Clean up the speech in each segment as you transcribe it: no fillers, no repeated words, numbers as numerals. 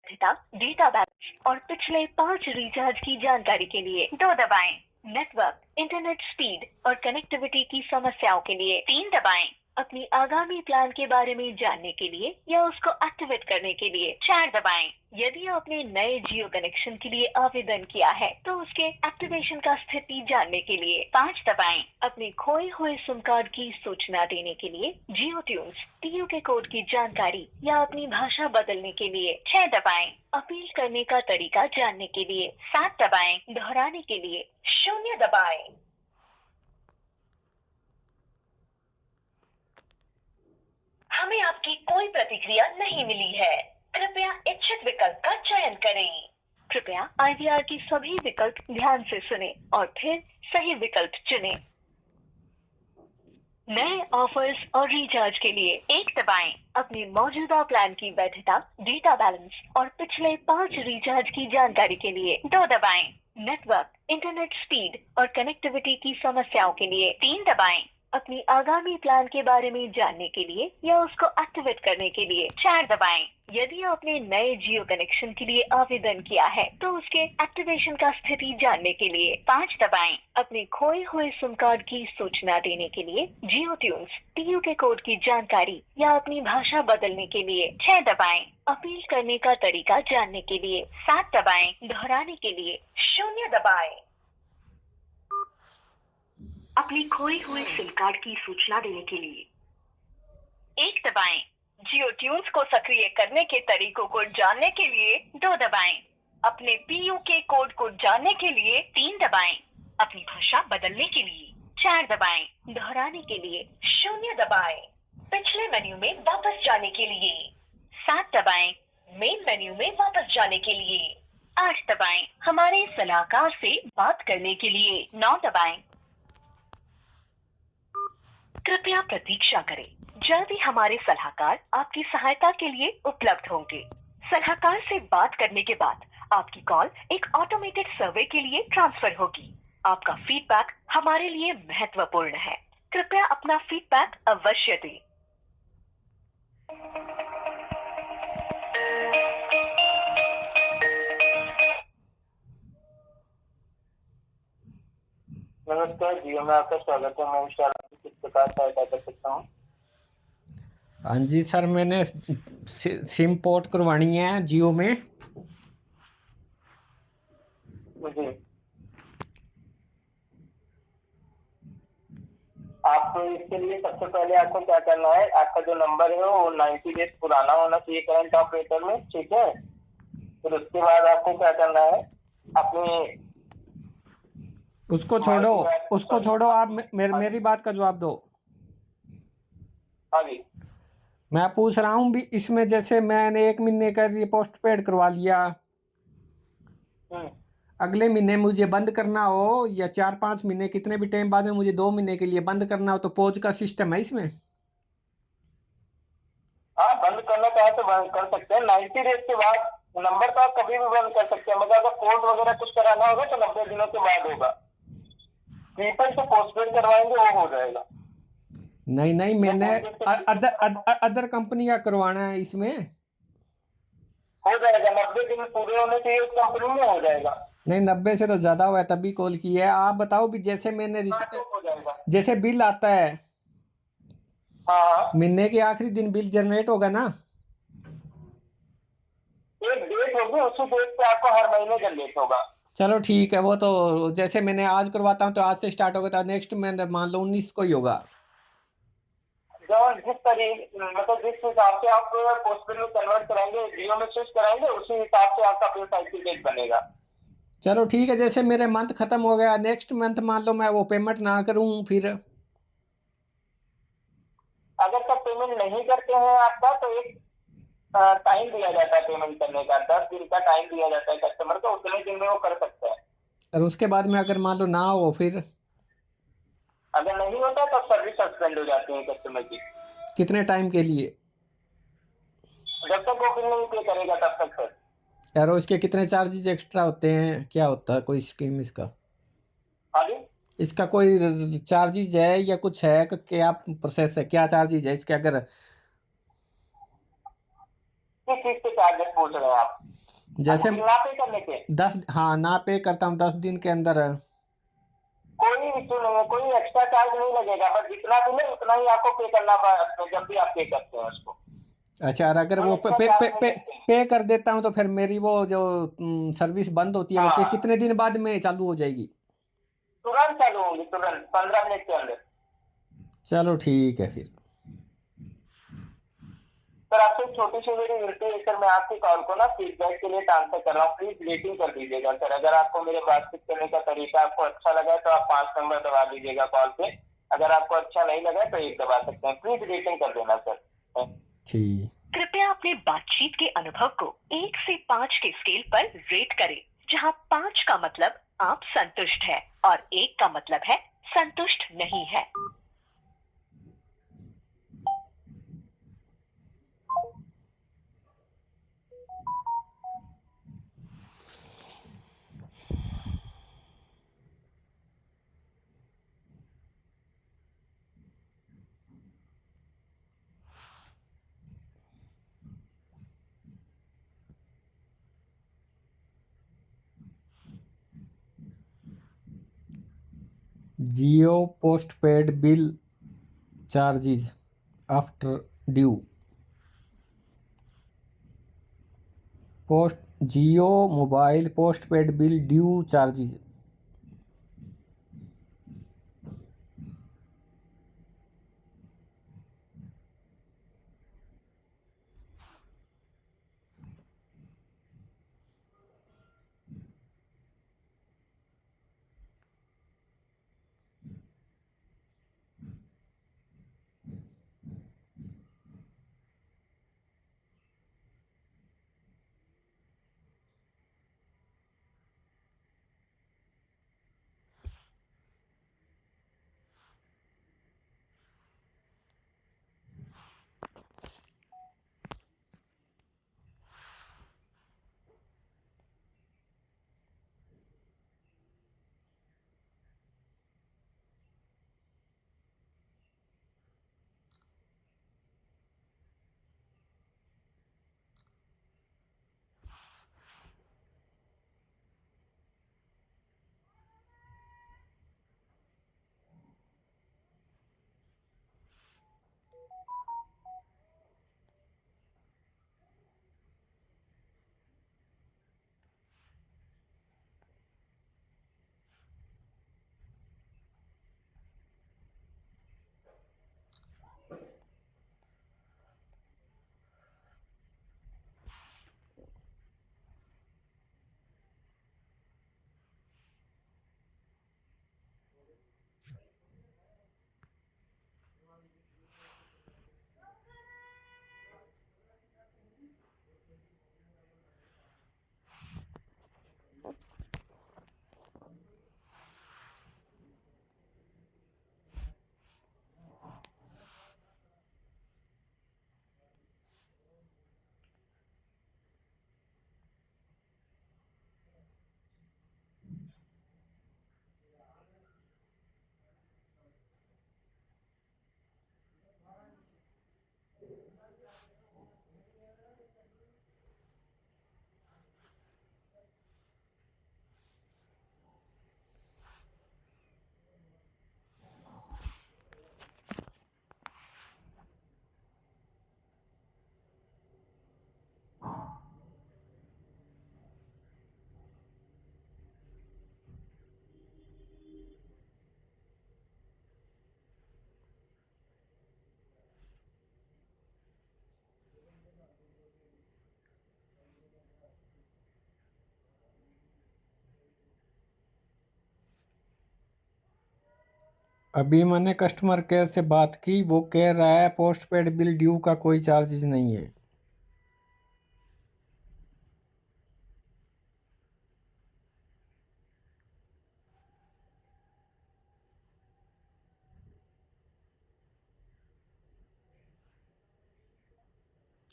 Data data balance और पिछले 5 recharge की जानकारी के लिए 2 दबाएं। नेटवर्क, इंटरनेट स्पीड और कनेक्टिविटी की समस्याओं के लिए 3 दबाएं। अपनी आगामी प्लान के बारे में जानने के लिए या उसको एक्टिवेट करने के लिए 4 दबाएं। यदि आपने नए जियो कनेक्शन के लिए आवेदन किया है तो उसके एक्टिवेशन का स्थिति जानने के लिए 5 दबाएं। अपने खोए हुए सिम कार्ड की सूचना देने के लिए जियो ट्यून्स टीयू के कोड की जानकारी या अपनी भाषा बदलने के लिए 6 दबाएं। अपील करने का तरीका जानने के लिए 7 दबाएं। दोहराने के लिए 0 दबाएं। हमें आपकी कोई प्रतिक्रिया नहीं मिली है। कृपया इच्छित विकल्प का चयन करें। कृपया IVR की सभी विकल्प ध्यान से सुनें और फिर सही विकल्प चुनें। नए ऑफर्स और रिचार्ज के लिए 1 दबाएं। अपने मौजूदा प्लान की वैधता, डेटा बैलेंस और पिछले 5 रिचार्ज की जानकारी के लिए 2 दबाएं। नेटवर्क, इंटरनेट स्पीड और कनेक्टिविटी की समस्याओं के लिए 3 दबाएं। अपनी आगामी प्लान के बारे में जानने के लिए या उसको एक्टिवेट करने के लिए 4 दबाएं। यदि आपने नए जियो कनेक्शन के लिए आवेदन किया है तो उसके एक्टिवेशन का स्थिति जानने के लिए 5 दबाएं। अपने खोए हुए सिम कार्ड की सूचना देने के लिए जियो ट्यून्स टीयू के कोड की जानकारी या अपनी भाषा बदलने के लिए 6 दबाएं। अपील करने का तरीका जानने के लिए 7 दबाएं। दोहराने के लिए 0 दबाएं। अपनी खोई हुए सिम कार्ड की सूचना देने के लिए 1 दबाएं। जियो ट्यून्स को सक्रिय करने के तरीकों को जानने के लिए 2 दबाएं। अपने पीयू के कोड को जानने के लिए 3 दबाएं। अपनी भाषा बदलने के लिए 4 दबाएं। दोहराने के लिए 0 दबाएं। पिछले मेन्यू में वापस जाने के लिए 7 दबाएं। मेन मेन्यू में वापस जाने के लिए 8 दबाएं। हमारे सलाहकार से बात करने के लिए 9 दबाएं। कृपया प्रतीक्षा करें। जल्दी हमारे सलाहकार आपकी सहायता के लिए उपलब्ध होंगे। सलाहकार से बात करने के बाद आपकी कॉल एक ऑटोमेटेड सर्वे के लिए ट्रांसफर होगी। आपका फीडबैक हमारे लिए महत्वपूर्ण है। कृपया अपना फीडबैक अवश्य दें। नमस्कार, जियो में आपका स्वागत है। मैं विशाल किस प्रकार सहायता कर सकता हूँ? हाँ जी सर, मैंने सिम पोर्ट करवानी है जियो में। जी, आपको इसके लिए सबसे पहले आपको क्या करना है, आपका जो नंबर है वो 90 डेज पुराना होना चाहिए करंट ऑपरेटर में, ठीक है। फिर उसके बाद आपको क्या करना है, अपनी उसको छोड़ो, आप मेरी बात का जवाब दो। हाँ जी, मैं पूछ रहा हूँ भी इसमें जैसे मैंने 1 महीने का पोस्ट पेड करवा लिया, अगले महीने मुझे बंद करना हो या 4-5 महीने कितने भी टाइम बाद में मुझे 2 महीने के लिए बंद करना हो तो पॉज का सिस्टम है इसमें? हाँ, बंद करना चाहे तो बंद कर सकते हैं। 90 डेज के बाद नंबर तो आप कभी भी बंद कर सकते हैं, मगर अगर पोर्ट वगैरह कुछ कराना होगा तो 90 दिनों के बाद होगा। प्रीपेड से पोस्टपेड करवाएंगे वो हो जाएगा। नहीं, मैंने अदर कंपनी का करवाना है, इसमें हो जाएगा। 90 दिन पूरे होने चाहिए उस कंपनी में, हो जाएगा। नहीं, 90 से तो ज्यादा हुआ है तभी कॉल की है। आप बताओ भी जैसे मैंने हो जाएगा। जैसे बिल आता है हाँ, महीने के आखिरी दिन बिल जनरेट होगा ना? एक डेट होगी, उसी डेट पे आपको हर महीने जनरेट होगा। चलो ठीक है, वो तो जैसे मैंने आज करवाता हूँ तो आज से स्टार्ट होगा, तो नेक्स्ट महीने मान लो 19 को ही होगा। जब जिस तरीके मतलब जिस हिसाब से आप पोस्टपेड में कन्वर्ट कराएंगे, जियो में स्विच कराएंगे, उसी हिसाब से आपका पे साइकिल डेट बनेगा। चलो ठीक है, जैसे मेरे मंथ खत्म हो गया, नेक्स्ट मंथ मान लो मैं वो पेमेंट ना करूँ, फिर अगर तक पेमेंट नहीं करते हैं आपका तो एक टाइम दिया जाता है पेमेंट करने का, 10 दिन का टाइम दिया जाता है कस्टमर को, उतने दिन में वो कर सकते हैं। और उसके बाद में अगर मान लो ना हो, फिर अगर नहीं होता तो सर्विस सस्पेंड हो जाती है कस्टमर की। कितने टाइम के लिए? जब तक वो बिल नहीं पे करेगा तब तक सर। यार इसके कितने चार्जेस एक्स्ट्रा होते हैं, क्या होता है कोई स्कीम इसका? आगे इसका कोई चार्जेस है या कुछ है कि क्या प्रोसेस है, क्या चार्जेस है इसके? अगर किस चीज के चार्जेस पूछ रहे हैं आप? जैसे बिल ना पे करने के 10, हाँ ना पे करता हूँ 10 दिन के अंदर। कोई इशू नहीं है, कोई एक्स्ट्रा चार्ज नहीं लगेगा, बस जितना बिल है उतना ही आपको पे करना जब भी आप पे करते हैं उसको। अच्छा, और अगर कोई वो एक्स्ट्रा चार्ज नहीं लगते हैं। पे कर देता हूँ तो फिर मेरी वो जो सर्विस बंद होती है वो हाँ, कितने दिन बाद में चालू हो जाएगी? तुरंत चालू होंगी, तुरंत 15 मिनट के अंदर। चलो ठीक है फिर। सर आपसे एक छोटी सी मेरी विनती है सर, मैं आपकी कॉल को ना फीडबैक के लिए ट्रांसफर कर रहा हूँ, प्लीज रेटिंग कर दीजिएगा सर। अगर आपको मेरे बातचीत करने का तरीका आपको अच्छा लगा है तो आप 5 नंबर दबा दीजिएगा कॉल पे, अगर आपको अच्छा नहीं लगा है तो 1 दबा सकते हैं, प्लीज रेटिंग कर देना सर। ठीक। कृपया अपने बातचीत के अनुभव को 1 से 5 के स्केल पर रेट करें, जहां 5 का मतलब आप संतुष्ट है और 1 का मतलब है संतुष्ट नहीं है। Jio postpaid bill charges after due. Jio mobile postpaid bill due charges. अभी मैंने कस्टमर केयर से बात की, वो कह रहा है पोस्टपेड बिल ड्यू का कोई चार्जेस नहीं है।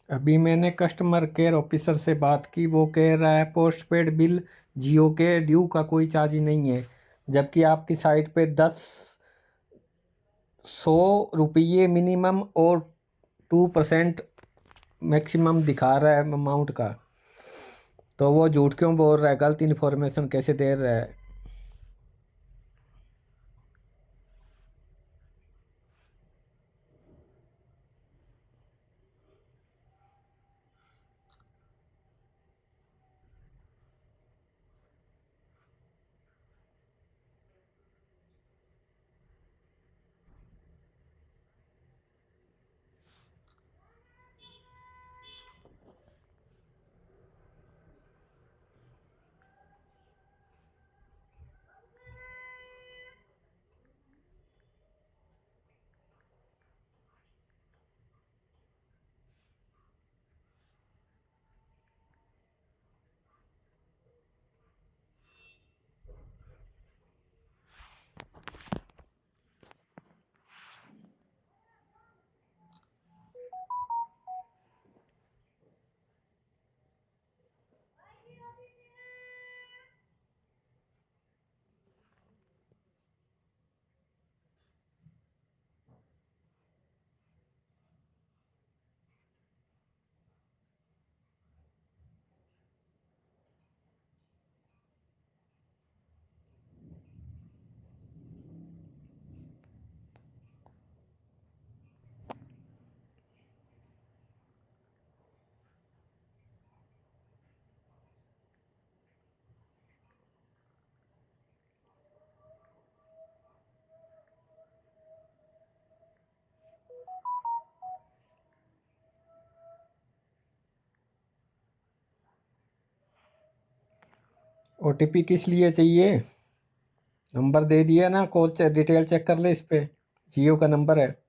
अभी मैंने कस्टमर केयर ऑफिसर से बात की, वो कह रहा है पोस्टपेड बिल जियो के ड्यू का कोई चार्ज नहीं है, जबकि आपकी साइट पे 100 रुपये मिनिमम और 2% मैक्सिमम दिखा रहा है अमाउंट का। तो वो झूठ क्यों बोल रहा है, गलत इन्फॉर्मेशन कैसे दे रहा है? OTP किस लिए चाहिए? नंबर दे दिया ना, कॉल डिटेल चेक कर ले, इस पे जियो का नंबर है।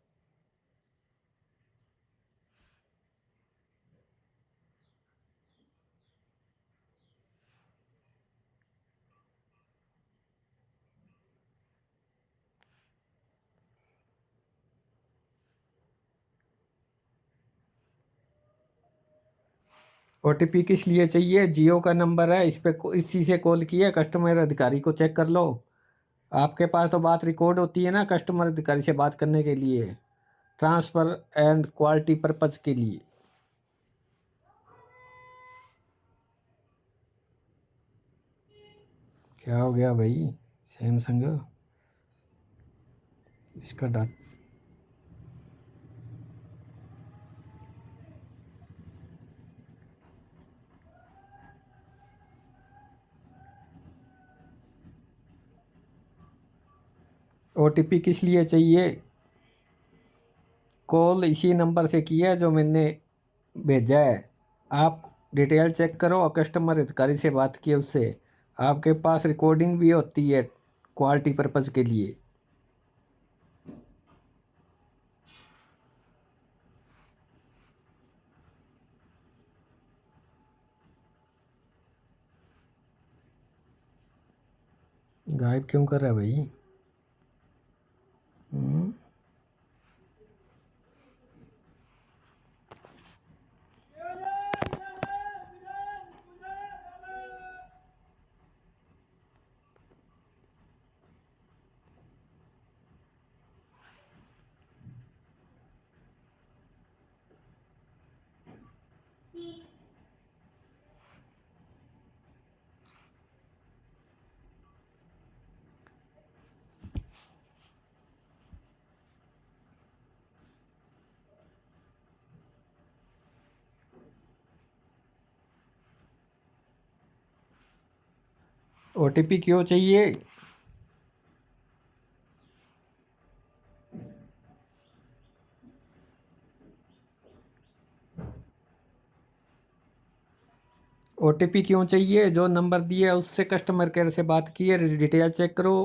OTP किस लिए चाहिए? जियो का नंबर है, इस पे इसी से कॉल किया, कस्टमर अधिकारी को चेक कर लो। आपके पास तो बात रिकॉर्ड होती है ना कस्टमर अधिकारी से बात करने के लिए, ट्रांसफ़र एंड क्वालिटी पर्पज़ के लिए। क्या हो गया भाई? सैमसंग इसका डाट OTP किस लिए चाहिए? कॉल इसी नंबर से किया है जो मैंने भेजा है। आप डिटेल चेक करो और कस्टमर अधिकारी से बात की उससे। आपके पास रिकॉर्डिंग भी होती है क्वालिटी पर्पज़ के लिए। गायब क्यों कर रहा है भाई? OTP क्यों चाहिए? OTP क्यों चाहिए? जो नंबर दिया है उससे कस्टमर केयर से बात की है, डिटेल चेक करो।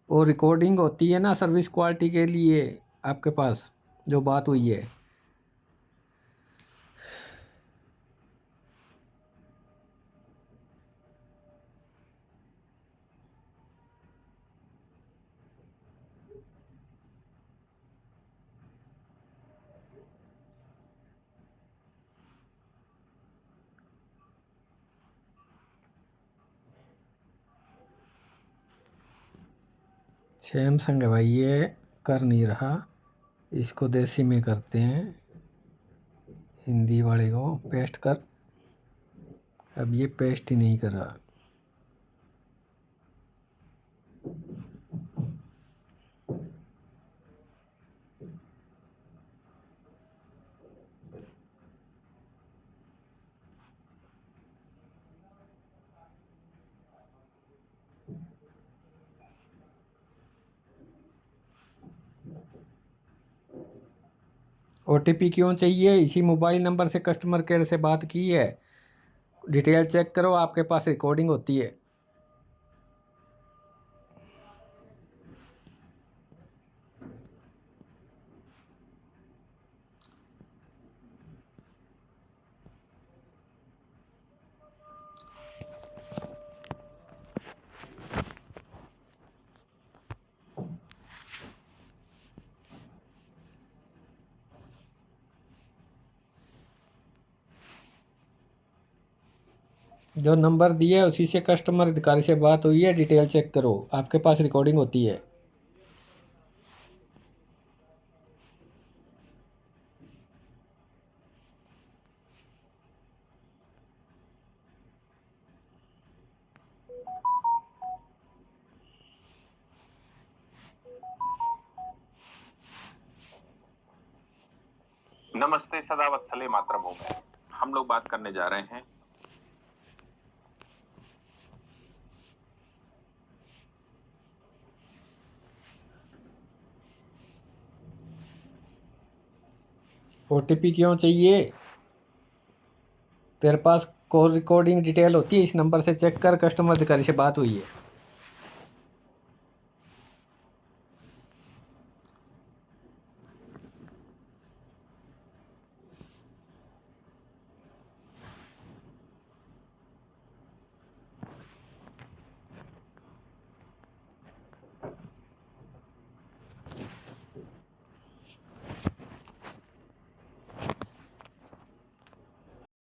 और रिकॉर्डिंग होती है ना सर्विस क्वालिटी के लिए, आपके पास जो बात हुई है। सैमसंग है भाई, ये कर नहीं रहा। इसको देसी में करते हैं, हिंदी वाले को पेस्ट कर। अब ये पेस्ट ही नहीं कर रहा। OTP क्यों चाहिए? इसी मोबाइल नंबर से कस्टमर केयर से बात की है, डिटेल चेक करो, आपके पास रिकॉर्डिंग होती है। जो नंबर दिया है उसी से कस्टमर अधिकारी से बात हुई है, डिटेल चेक करो, आपके पास रिकॉर्डिंग होती है। नमस्ते सदा वत्सले मातृभूमि। हम लोग बात करने जा रहे हैं OTP क्यों चाहिए? तेरे पास कॉल रिकॉर्डिंग डिटेल होती है, इस नंबर से चेक कर, कस्टमर अधिकारी से बात हुई है।